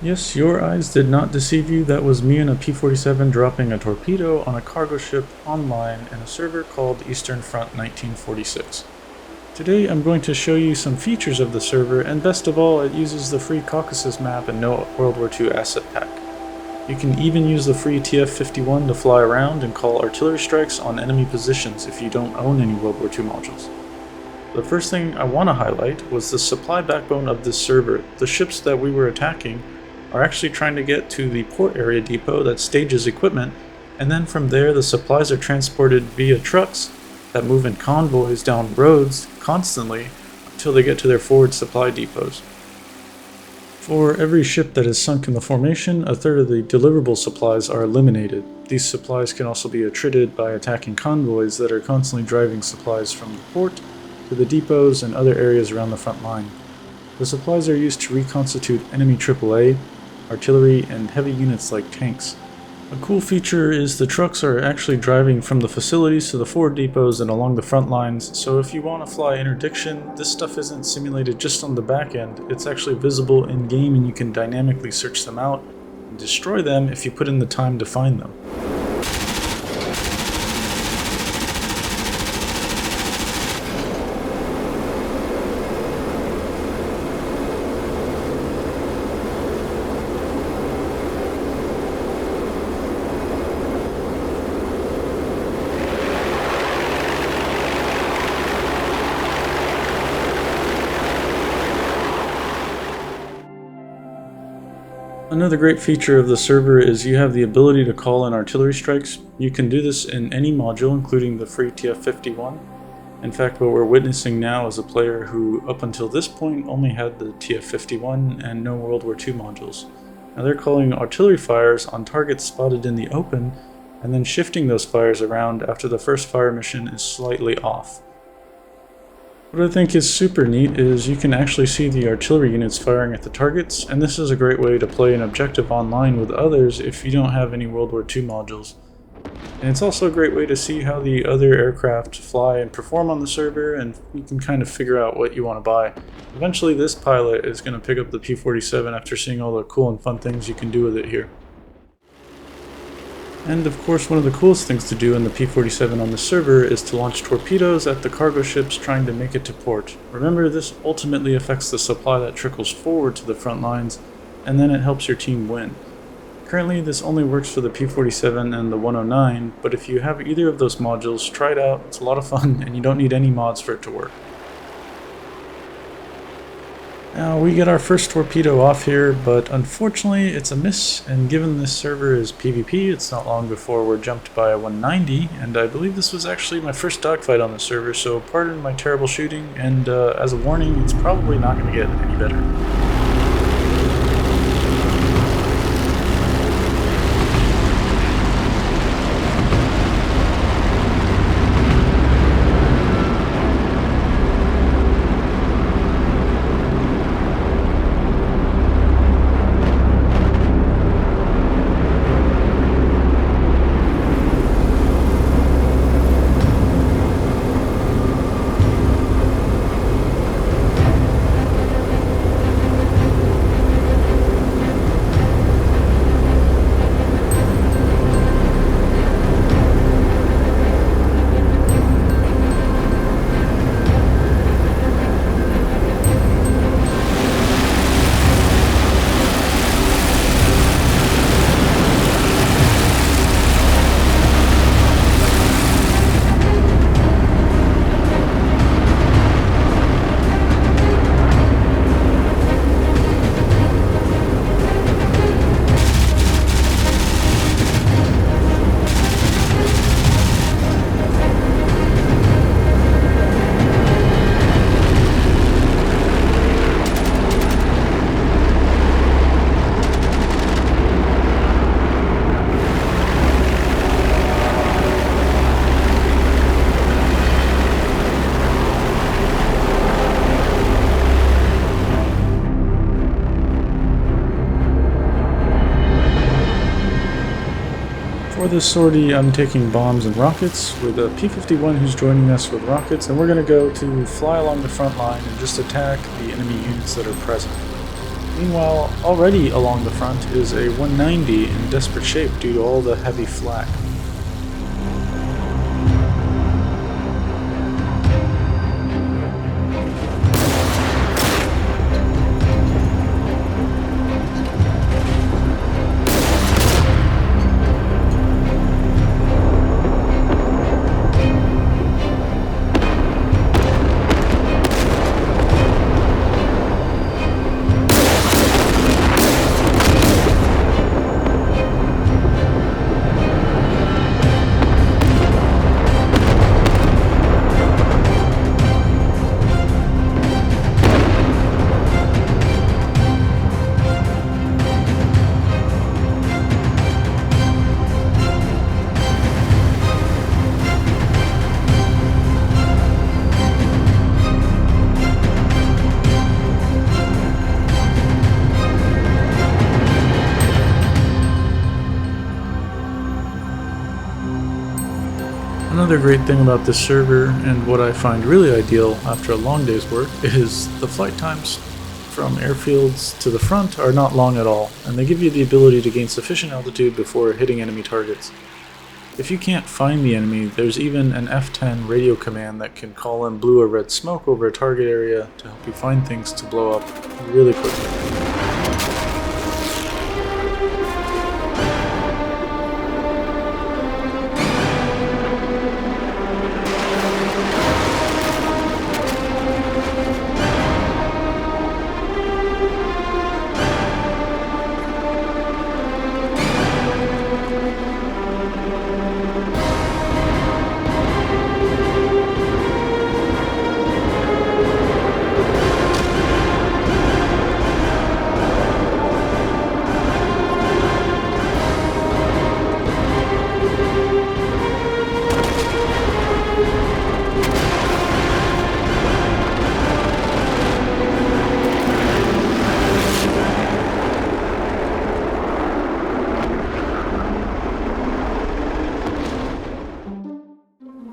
Yes, your eyes did not deceive you. That was me and a P-47 dropping a torpedo on a cargo ship online in a server called Eastern Front 1946. Today I'm going to show you some features of the server, and best of all, it uses the free Caucasus map and no World War II asset pack. You can even use the free TF-51 to fly around and call artillery strikes on enemy positions if you don't own any World War II modules. The first thing I want to highlight was the supply backbone of this server. The ships that we were attacking are actually trying to get to the port area depot that stages equipment, and then from there the supplies are transported via trucks that move in convoys down roads constantly until they get to their forward supply depots. For every ship that is sunk in the formation, a third of the deliverable supplies are eliminated. These supplies can also be attrited by attacking convoys that are constantly driving supplies from the port to the depots and other areas around the front line. The supplies are used to reconstitute enemy AAA, artillery, and heavy units like tanks. A cool feature is the trucks are actually driving from the facilities to the forward depots and along the front lines, so if you want to fly interdiction, this stuff isn't simulated just on the back end, it's actually visible in game and you can dynamically search them out and destroy them if you put in the time to find them. Another great feature of the server is you have the ability to call in artillery strikes. You can do this in any module, including the free TF-51. In fact, what we're witnessing now is a player who, up until this point, only had the TF-51 and no World War II modules. Now they're calling artillery fires on targets spotted in the open, and then shifting those fires around after the first fire mission is slightly off. What I think is super neat is you can actually see the artillery units firing at the targets, and this is a great way to play an objective online with others if you don't have any World War II modules. And it's also a great way to see how the other aircraft fly and perform on the server, and you can kind of figure out what you want to buy. Eventually this pilot is going to pick up the P-47 after seeing all the cool and fun things you can do with it here. And of course, one of the coolest things to do in the P-47 on the server is to launch torpedoes at the cargo ships trying to make it to port. Remember, this ultimately affects the supply that trickles forward to the front lines, and then it helps your team win. Currently, this only works for the P-47 and the 109, but if you have either of those modules, try it out. It's a lot of fun, and you don't need any mods for it to work. Now, we get our first torpedo off here, but unfortunately it's a miss, and given this server is PvP, it's not long before we're jumped by a 190, and I believe this was actually my first dogfight on the server, so pardon my terrible shooting, and as a warning, it's probably not going to get any better. For this sortie, I'm taking bombs and rockets with a P-51 who's joining us with rockets, and we're going to go to fly along the front line and just attack the enemy units that are present. Meanwhile, already along the front is a 190 in desperate shape due to all the heavy flak. Another great thing about this server, and what I find really ideal after a long day's work, is the flight times from airfields to the front are not long at all, and they give you the ability to gain sufficient altitude before hitting enemy targets. If you can't find the enemy, there's even an F10 radio command that can call in blue or red smoke over a target area to help you find things to blow up really quickly.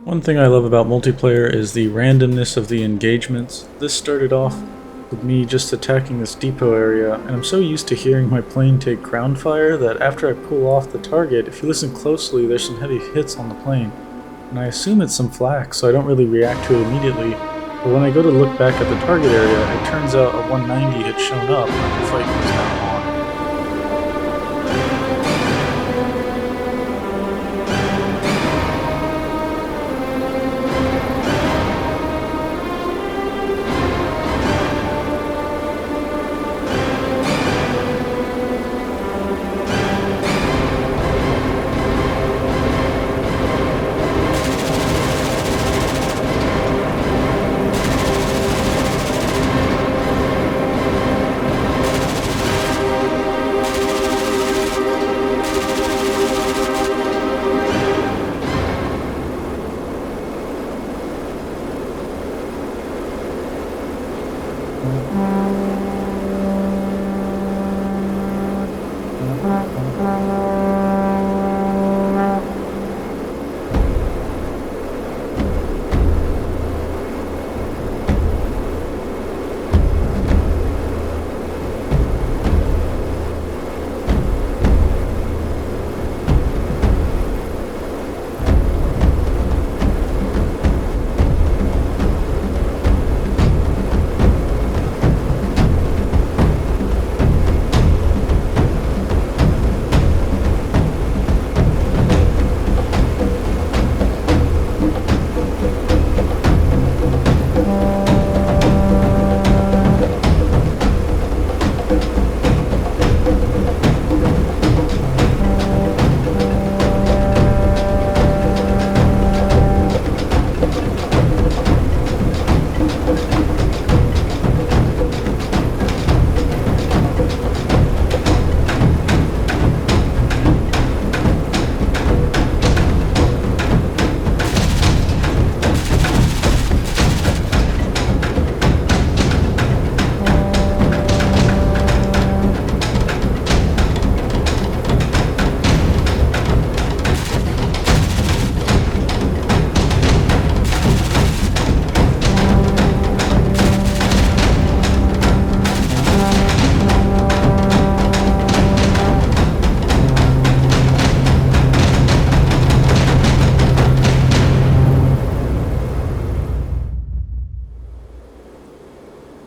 One thing I love about multiplayer is the randomness of the engagements. This started off with me just attacking this depot area, and I'm so used to hearing my plane take ground fire that after I pull off the target, if you listen closely, there's some heavy hits on the plane. And I assume it's some flak, so I don't really react to it immediately. But when I go to look back at the target area, it turns out a 190 had shown up and the fight was now on.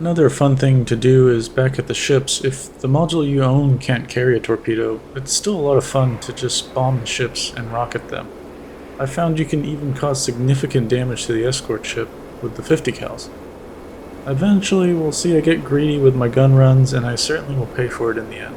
Another fun thing to do is back at the ships, if the module you own can't carry a torpedo, it's still a lot of fun to just bomb the ships and rocket them. I found you can even cause significant damage to the escort ship with the 50 cals. Eventually we'll see I get greedy with my gun runs, and I certainly will pay for it in the end.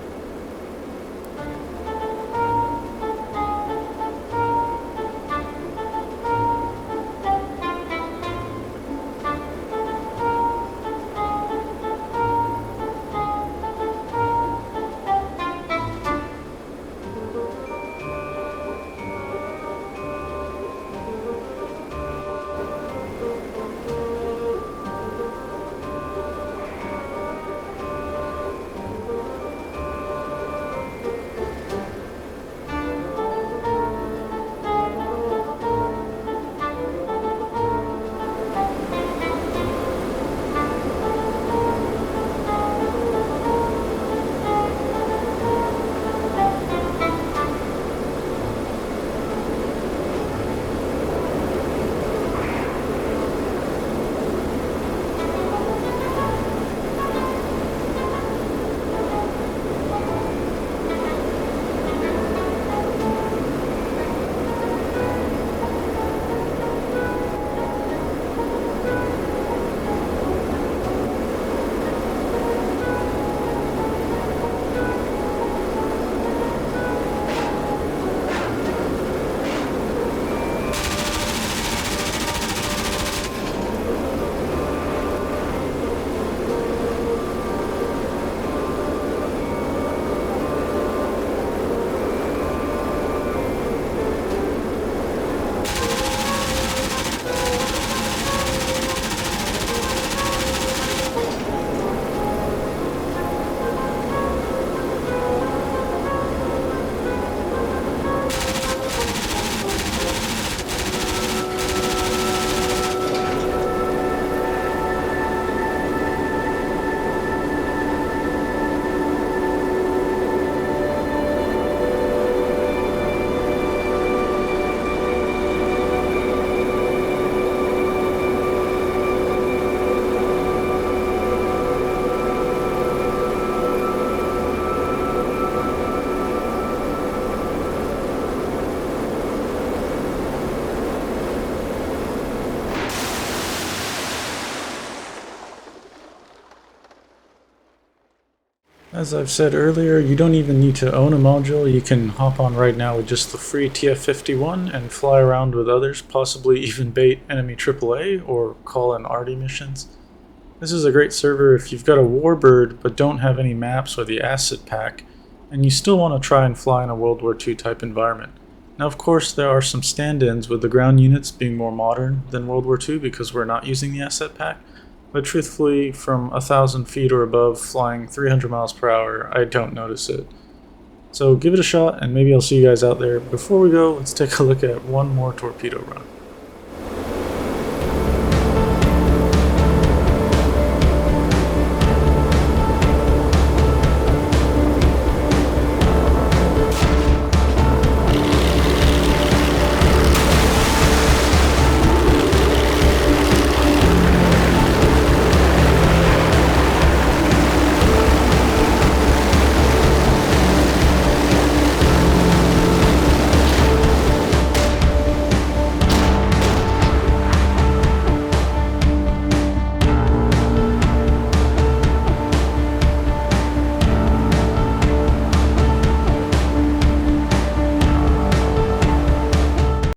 As I've said earlier, you don't even need to own a module. You can hop on right now with just the free TF-51 and fly around with others, possibly even bait enemy AAA or call in arty missions. This is a great server if you've got a warbird but don't have any maps or the asset pack, and you still want to try and fly in a World War II type environment. Now of course there are some stand-ins with the ground units being more modern than World War II because we're not using the asset pack, but truthfully, from 1,000 feet or above, flying 300 miles per hour, I don't notice it. So give it a shot, and maybe I'll see you guys out there. Before we go, let's take a look at one more torpedo run.